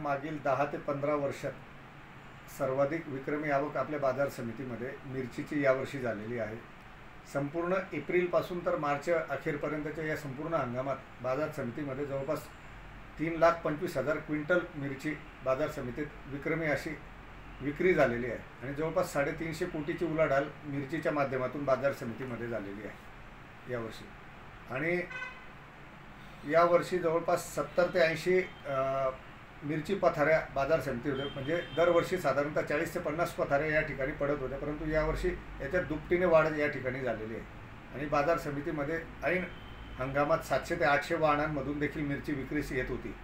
मागील 10 ते 15 वर्षात सर्वाधिक विक्रमी आवक आपल्या बाजार समितीमध्ये मिरचीची यावर्षी झालेली आहे। संपूर्ण एप्रिलपासून तर मार्च अखेरपर्यंतच्या या संपूर्ण हंगामात बाजार समितीमध्ये जवळपास 3,25,000 क्विंटल मिरची बाजार समितीत विक्रमी अशी विक्री झालेली आहे आणि जवळपास 350 कोटीची उलाढाल मिरचीच्या माध्यमातून बाजार समितीमध्ये झालेली आहे यावर्षी। आणि यावर्षी जवळपास 70 ते 80 मिरची पथाऱ्या बाजार समितीमध्ये, म्हणजे दरवर्षी साधारणतः 40 ते 50 पथाऱ्या या ठिकाणी पडत होत्या, परंतु यावर्षी याच्यात दुपटीने वाढ या ठिकाणी झालेली आहे। आणि बाजार समितीमध्ये ऐन हंगामात 700 ते 800 वाहनांमधून देखील मिरची विक्रीस येत होती।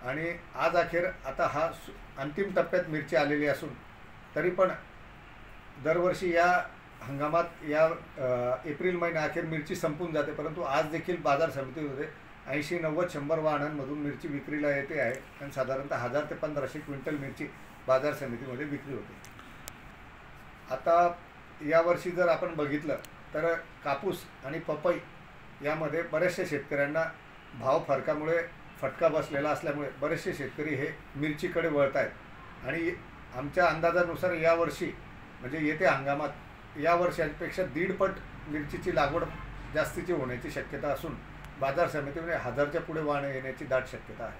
आणि आज अखेर आता हा अंतिम टप्प्यात मिरची आलेली असून तरी पण दरवर्षी या हंगामात या एप्रिल महिना अखेर मिरची संपून जाते, परंतु आज देखील बाजार समितीमध्ये 80, 90, 100 वाहनांमधून मिरची विक्रीला येते आहे आणि साधारणतः 1000 ते 1500 क्विंटल मिरची बाजार समितीमध्ये विक्री होते। आता यावर्षी जर आपण बघितलं तर कापूस आणि पपई यामध्ये बऱ्याचशा शेतकऱ्यांना भाव फरकामुळे फटका बसलेला असल्यामुळे बरेचसे शेतकरी हे मिरचीकडे वळत आहेत। आणि आमच्या अंदाजानुसार यावर्षी म्हणजे येत्या हंगामात या वर्षांपेक्षा 1.5 पट मिरचीची लागवड जास्तीची होण्याची शक्यता असून बाजार समितीमध्ये 1000च्या पुढे वाहने येण्याची दाट शक्यता आहे।